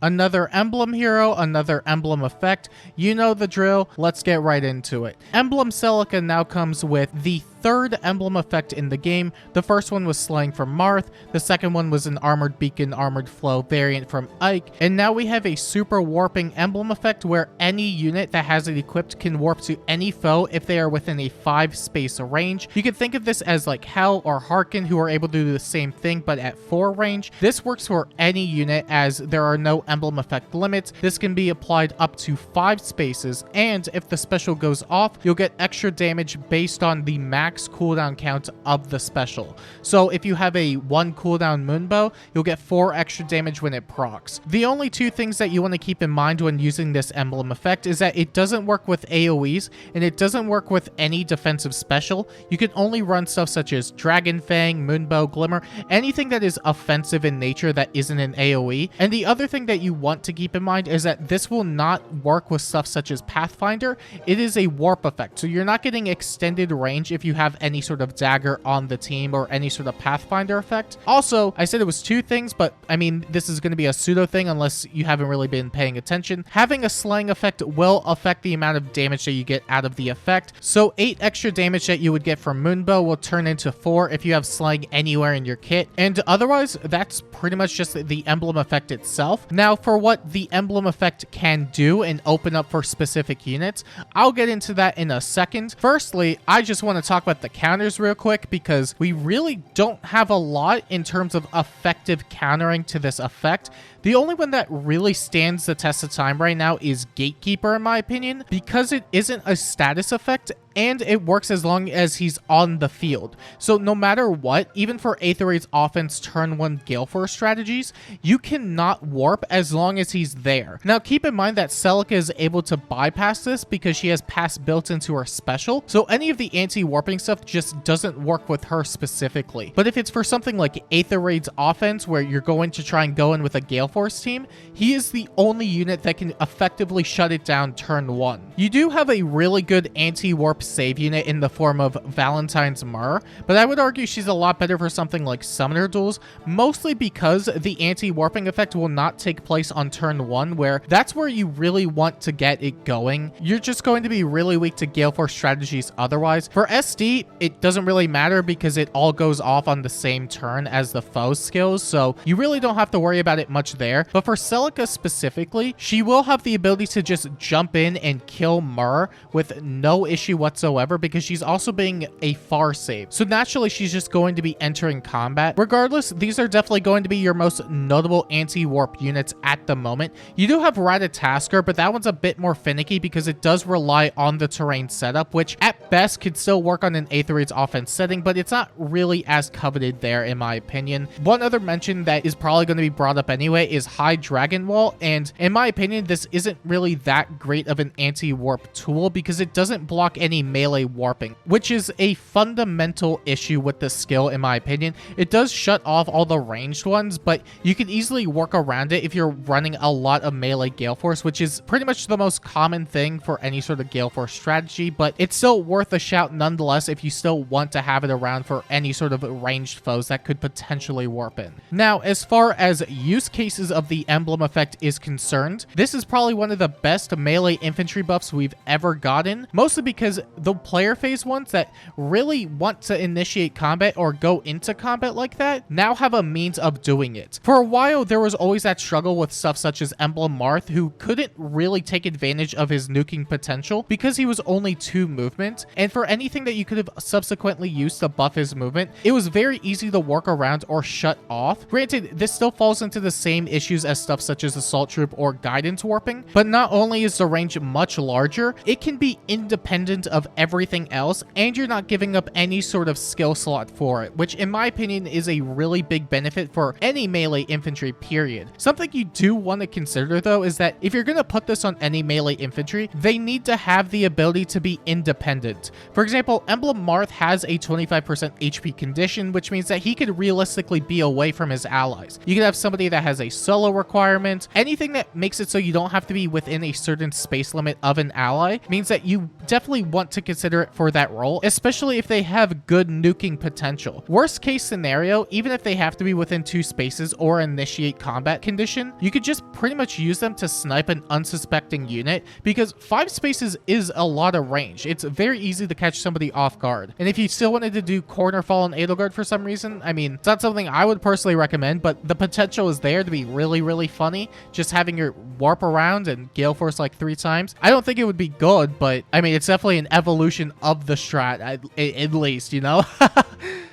Another emblem hero, another emblem effect. You know the drill. Let's get right into it. Emblem Celica now comes with the third emblem effect in the game. The first one was Slaying from Marth. The second one was an Armored Beacon, Armored Flow variant from Ike. And now we have a super warping emblem effect where any unit that has it equipped can warp to any foe if they are within a 5 space range. You can think of this as like Hell or Harken, who are able to do the same thing but at 4 range. This works for any unit as there are no emblem effect limits. This can be applied up to 5 spaces, and if the special goes off, you'll get extra damage based on the max cooldown count of the special. So if you have a 1 cooldown Moonbow, you'll get 4 extra damage when it procs. The only 2 things that you want to keep in mind when using this emblem effect is that it doesn't work with AoEs, and it doesn't work with any defensive special. You can only run stuff such as Dragon Fang, Moonbow, Glimmer, anything that is offensive in nature that isn't an AoE. And the other thing that you want to keep in mind is that this will not work with stuff such as Pathfinder. It is a warp effect, so you're not getting extended range if you have any sort of dagger on the team or any sort of Pathfinder effect. Also, I said it was 2 things, but I mean, this is going to be a pseudo thing unless you haven't really been paying attention. Having a slaying effect will affect the amount of damage that you get out of the effect. So 8 extra damage that you would get from Moonbow will turn into 4 if you have slaying anywhere in your kit. And otherwise, that's pretty much just the emblem effect itself. Now, for what the emblem effect can do and open up for specific units, I'll get into that in a second. Firstly, I just want to talk about the counters real quick because we really don't have a lot in terms of effective countering to this effect. The only one that really stands the test of time right now is Gatekeeper, in my opinion, because it isn't a status effect and it works as long as he's on the field. So no matter what, even for Aetherraid's offense turn 1 Gale Force strategies, you cannot warp as long as he's there. Now keep in mind that Celica is able to bypass this because she has pass built into her special, so any of the anti-warping stuff just doesn't work with her specifically. But if it's for something like Aetherraid's offense where you're going to try and go in with a Gale Force team, he is the only unit that can effectively shut it down turn 1. You do have a really good anti-warp save unit in the form of Valentine's Myrrh, but I would argue she's a lot better for something like Summoner Duels, mostly because the anti-warping effect will not take place on turn 1, where that's where you really want to get it going. You're just going to be really weak to Gale Force strategies otherwise. For SD, it doesn't really matter because it all goes off on the same turn as the foe's skills, so you really don't have to worry about it much there. But for Celica specifically, she will have the ability to just jump in and kill Myrrh with no issue whatsoever because she's also being a far save. So naturally, she's just going to be entering combat. Regardless, these are definitely going to be your most notable anti-warp units at the moment. You do have Ratatasker, but that one's a bit more finicky because it does rely on the terrain setup, which at best could still work on an Aetherraid's offense setting, but it's not really as coveted there in my opinion. One other mention that is probably going to be brought up anyway is High Dragon Wall, and in my opinion, this isn't really that great of an anti-warp tool because it doesn't block any melee warping, which is a fundamental issue with this skill in my opinion. It does shut off all the ranged ones, but you can easily work around it if you're running a lot of melee Gale Force, which is pretty much the most common thing for any sort of Gale Force strategy, but it's still worth a shout nonetheless if you still want to have it around for any sort of ranged foes that could potentially warp in. Now, as far as use cases of the emblem effect is concerned, this is probably one of the best melee infantry buffs we've ever gotten, mostly because the player phase ones that really want to initiate combat or go into combat like that now have a means of doing it. For a while, there was always that struggle with stuff such as Emblem Marth, who couldn't really take advantage of his nuking potential because he was only 2 movement, and for anything that you could have subsequently used to buff his movement, it was very easy to work around or shut off. Granted, this still falls into the same issues as stuff such as Assault Troop or Guidance Warping, but not only is the range much larger, it can be independent of everything else, and you're not giving up any sort of skill slot for it, which in my opinion is a really big benefit for any melee infantry period. Something you do want to consider though is that if you're going to put this on any melee infantry, they need to have the ability to be independent. For example, Emblem Marth has a 25% HP condition, which means that he could realistically be away from his allies. You could have somebody that has a solo requirement. Anything that makes it so you don't have to be within a certain space limit of an ally means that you definitely want want to consider it for that role, especially if they have good nuking potential. Worst case scenario, even if they have to be within 2 spaces or initiate combat condition, you could just pretty much use them to snipe an unsuspecting unit, because 5 spaces is a lot of range. It's very easy to catch somebody off guard. And if you still wanted to do corner fall and Edelgard for some reason, I mean, it's not something I would personally recommend, but the potential is there to be really, really funny. Just having your warp around and Gale Force like 3 times. I don't think it would be good, but I mean, it's definitely an evolution of the strat, at least, you know?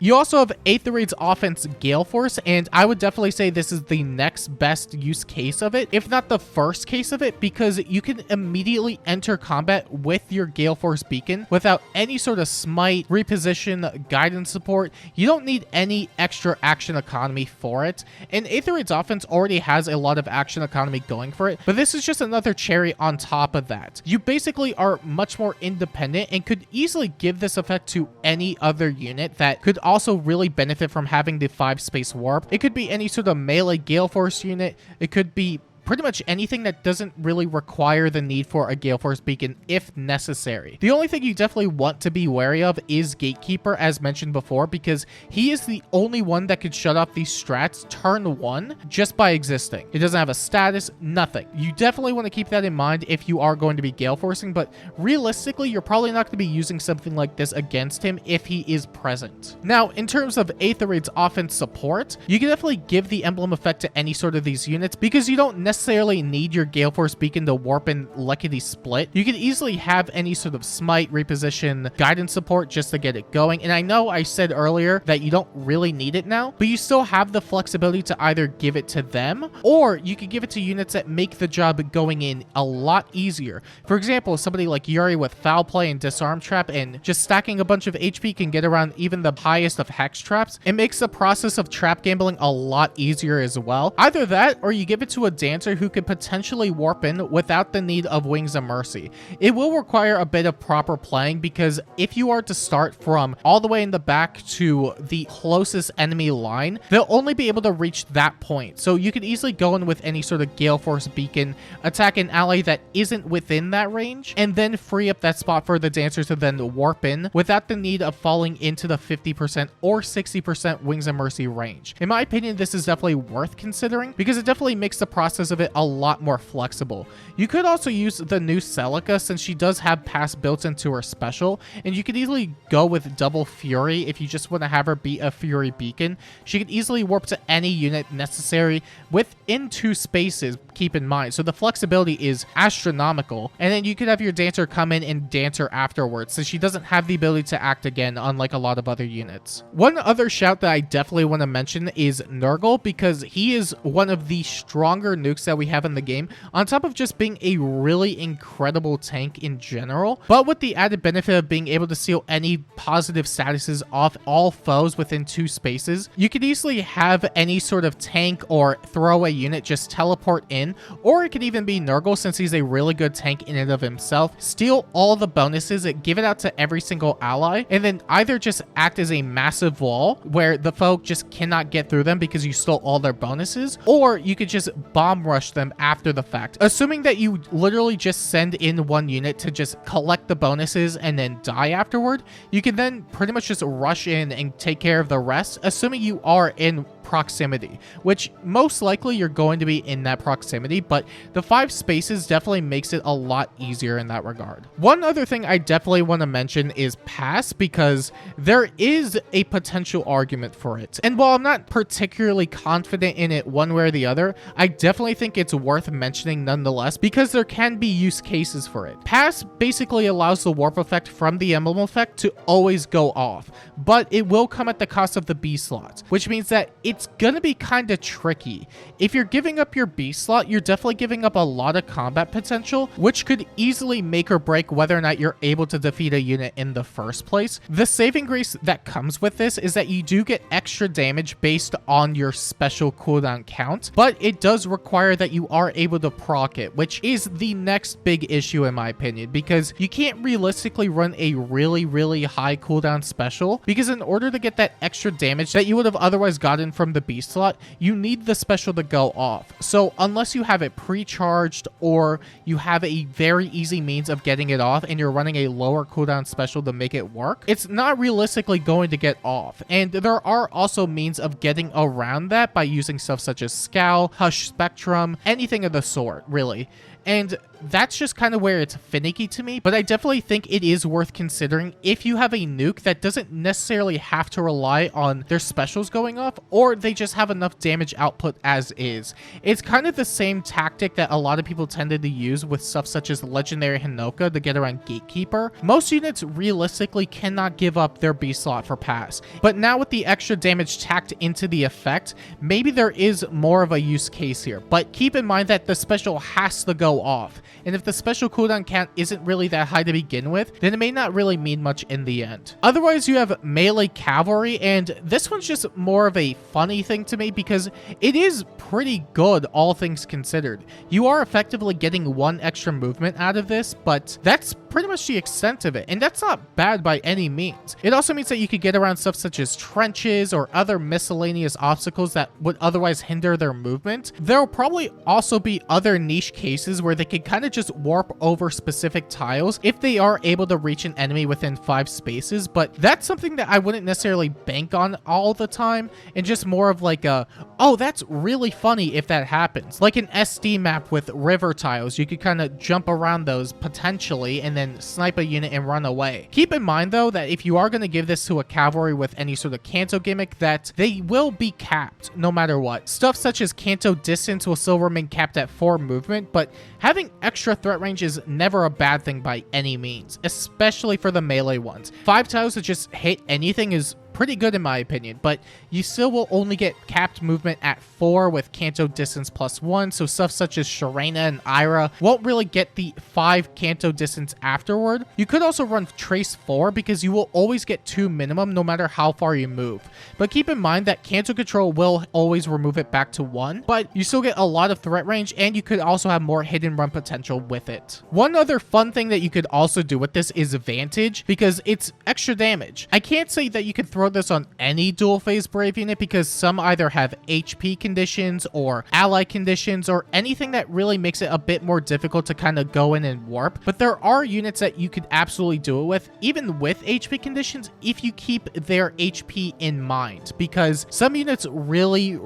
You also have Aetherraid's offense Gale Force, and I would definitely say this is the next best use case of it, if not the first case of it, because you can immediately enter combat with your Gale Force beacon without any sort of smite, reposition, guidance support. You don't need any extra action economy for it, and Aetherraid's offense already has a lot of action economy going for it, but this is just another cherry on top of that. You basically are much more independent and could easily give this effect to any other unit that could also really benefit from having the 5 space warp. It could be any sort of melee Gale Force unit. It could be pretty much anything that doesn't really require the need for a Gale Force beacon if necessary. The only thing you definitely want to be wary of is Gatekeeper, as mentioned before, because he is the only one that could shut off these strats turn 1 just by existing. It doesn't have a status, nothing. You definitely want to keep that in mind if you are going to be Gale Forcing, but realistically, you're probably not going to be using something like this against him if he is present. Now, in terms of Aetherraid's offense support, you can definitely give the emblem effect to any sort of these units because you don't necessarily need your Gale Force beacon to warp and lickety split. You can easily have any sort of smite, reposition, guidance support just to get it going. And I know I said earlier that you don't really need it now, but you still have the flexibility to either give it to them, or you could give it to units that make the job going in a lot easier. For example, somebody like Yuri with Foul Play and Disarm Trap and just stacking a bunch of HP can get around even the highest of Hex Traps. It makes the process of trap gambling a lot easier as well. Either that, or you give it to a Dancer who could potentially warp in without the need of Wings of Mercy. It will require a bit of proper playing, because if you are to start from all the way in the back to the closest enemy line, they'll only be able to reach that point. So you could easily go in with any sort of Gale Force beacon, attack an ally that isn't within that range, and then free up that spot for the Dancer to then warp in without the need of falling into the 50% or 60% Wings of Mercy range. In my opinion, this is definitely worth considering because it definitely makes the process of it a lot more flexible. You could also use the new Celica since she does have pass built into her special, and you could easily go with double Fury if you just want to have her be a Fury beacon. She could easily warp to any unit necessary within 2 spaces, keep in mind. So the flexibility is astronomical, and then you could have your Dancer come in and Dancer afterwards, since she doesn't have the ability to act again, unlike a lot of other units. One other shout that I definitely want to mention is Nurgle, because he is one of the stronger nukes that we have in the game, on top of just being a really incredible tank in general, but with the added benefit of being able to seal any positive statuses off all foes within 2 spaces. You could easily have any sort of tank or throwaway unit just teleport in, or it could even be Nurgle since he's a really good tank in and of himself, steal all the bonuses, give it out to every single ally, and then either just act as a massive wall where the foe just cannot get through them because you stole all their bonuses, or you could just bomb rush them after the fact. Assuming that you literally just send in 1 unit to just collect the bonuses and then die afterward, you can then pretty much just rush in and take care of the rest, assuming you are in proximity, which most likely you're going to be in that proximity, but the 5 spaces definitely makes it a lot easier in that regard. One other thing I definitely want to mention is pass, because there is a potential argument for it. And while I'm not particularly confident in it one way or the other, I definitely think it's worth mentioning nonetheless, because there can be use cases for it. Pass basically allows the warp effect from the emblem effect to always go off, but it will come at the cost of the B slot, which means that it's gonna be kind of tricky. If you're giving up your B slot, you're definitely giving up a lot of combat potential, which could easily make or break whether or not you're able to defeat a unit in the first place. The saving grace that comes with this is that you do get extra damage based on your special cooldown count, but it does require that you are able to proc it, which is the next big issue in my opinion, because you can't realistically run a really high cooldown special, because in order to get that extra damage that you would have otherwise gotten from from the B slot, you need the special to go off. So unless you have it pre-charged or you have a very easy means of getting it off and you're running a lower cooldown special to make it work, it's not realistically going to get off. And there are also means of getting around that by using stuff such as Scowl, Hush Spectrum, anything of the sort, really. And that's just kind of where it's finicky to me, but I definitely think it is worth considering if you have a nuke that doesn't necessarily have to rely on their specials going off, or they just have enough damage output as is. It's kind of the same tactic that a lot of people tended to use with stuff such as Legendary Hinoka to get around Gatekeeper. Most units realistically cannot give up their B slot for pass, but now with the extra damage tacked into the effect, maybe there is more of a use case here. But keep in mind that the special has to go off, and if the special cooldown count isn't really that high to begin with, then it may not really mean much in the end. Otherwise, you have melee cavalry, and this one's just more of a funny thing to me because it is pretty good, all things considered. You are effectively getting one extra movement out of this, but that's pretty much the extent of it, and that's not bad by any means. It also means that you could get around stuff such as trenches or other miscellaneous obstacles that would otherwise hinder their movement. There will probably also be other niche cases where they could kind of just warp over specific tiles if they are able to reach an enemy within 5 spaces, but that's something that I wouldn't necessarily bank on all the time, and just more of like a, oh, that's really funny if that happens. Like an SD map with river tiles, you could kind of jump around those potentially and then snipe a unit and run away. Keep in mind though that if you are going to give this to a cavalry with any sort of Canto gimmick, that they will be capped no matter what. Stuff such as Canto distance will still remain capped at 4 movement, but having extra threat range is never a bad thing by any means, especially for the melee ones. 5 tiles to just hit anything is pretty good in my opinion, but you still will only get capped movement at 4 with Canto distance +1, so stuff such as Sharena and Ira won't really get the 5 Canto distance afterward. You could also run Trace 4 because you will always get 2 minimum no matter how far you move, but keep in mind that Canto control will always remove it back to 1, but you still get a lot of threat range and you could also have more hidden run potential with it. One other fun thing that you could also do with this is Vantage, because it's extra damage. I can't say that you could throw this on any dual phase Brave unit because some either have HP conditions or ally conditions or anything that really makes it a bit more difficult to kind of go in and warp, but there are units that you could absolutely do it with, even with HP conditions, if you keep their HP in mind, because some units really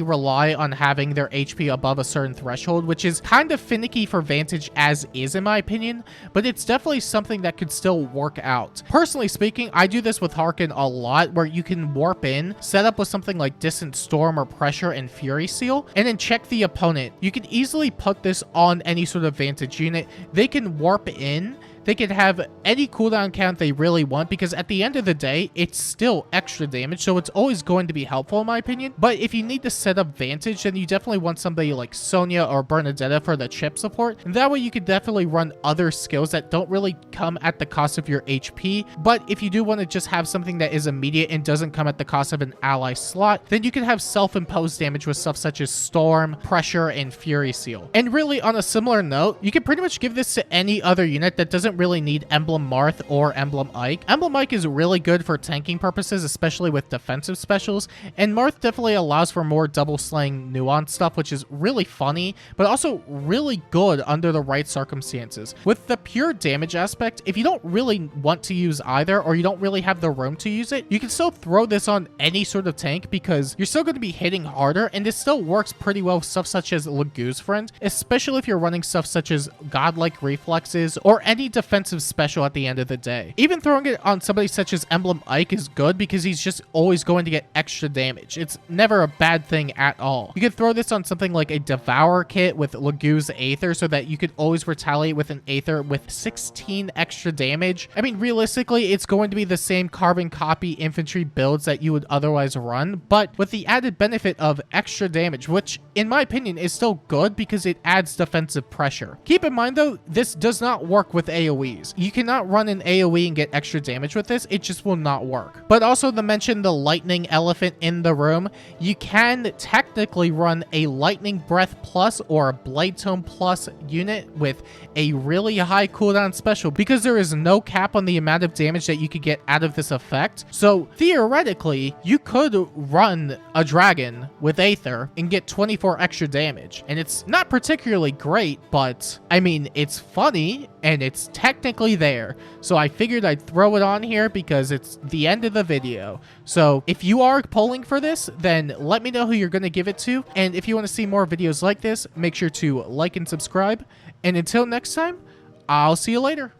rely on having their HP above a certain threshold, which is kind of finicky for Vantage as is in my opinion, but it's definitely something that could still work out. Personally speaking, I do this with Harkin a lot, where you can warp in, set up with something like Distant Storm or Pressure and Fury Seal, and then check the opponent. You can easily put this on any sort of Vantage unit. They can warp in, they can have any cooldown count they really want, because at the end of the day, it's still extra damage, so it's always going to be helpful in my opinion. But if you need to set up Vantage, then you definitely want somebody like Sonya or Bernadetta for the chip support, and that way you could definitely run other skills that don't really come at the cost of your HP. But if you do want to just have something that is immediate and doesn't come at the cost of an ally slot, then you can have self-imposed damage with stuff such as Storm, Pressure, and Fury Seal. And really, on a similar note, you can pretty much give this to any other unit that doesn't really need Emblem Marth or Emblem Ike. Emblem Ike is really good for tanking purposes, especially with defensive specials, and Marth definitely allows for more double slaying nuance stuff, which is really funny, but also really good under the right circumstances. With the pure damage aspect, if you don't really want to use either, or you don't really have the room to use it, you can still throw this on any sort of tank because you're still going to be hitting harder, and this still works pretty well with stuff such as Lagoo's Friend, especially if you're running stuff such as Godlike Reflexes or any defensive special at the end of the day. Even throwing it on somebody such as Emblem Ike is good because he's just always going to get extra damage. It's never a bad thing at all. You could throw this on something like a Devour kit with Lagoo's Aether so that you could always retaliate with an Aether with 16 extra damage. I mean, realistically, it's going to be the same carbon copy infantry builds that you would otherwise run, but with the added benefit of extra damage, which in my opinion is still good because it adds defensive pressure. Keep in mind though, this does not work with AoE AoEs. You cannot run an AoE and get extra damage with this. It just will not work. But also to mention the lightning elephant in the room, you can technically run a lightning breath plus or a blade tone plus unit with a really high cooldown special because there is no cap on the amount of damage that you could get out of this effect. So theoretically, you could run a dragon with Aether and get 24 extra damage. And it's not particularly great, but I mean, it's funny and it's technically there. So I figured I'd throw it on here because it's the end of the video. So if you are polling for this, then let me know who you're going to give it to. And if you want to see more videos like this, make sure to like and subscribe. And until next time, I'll see you later.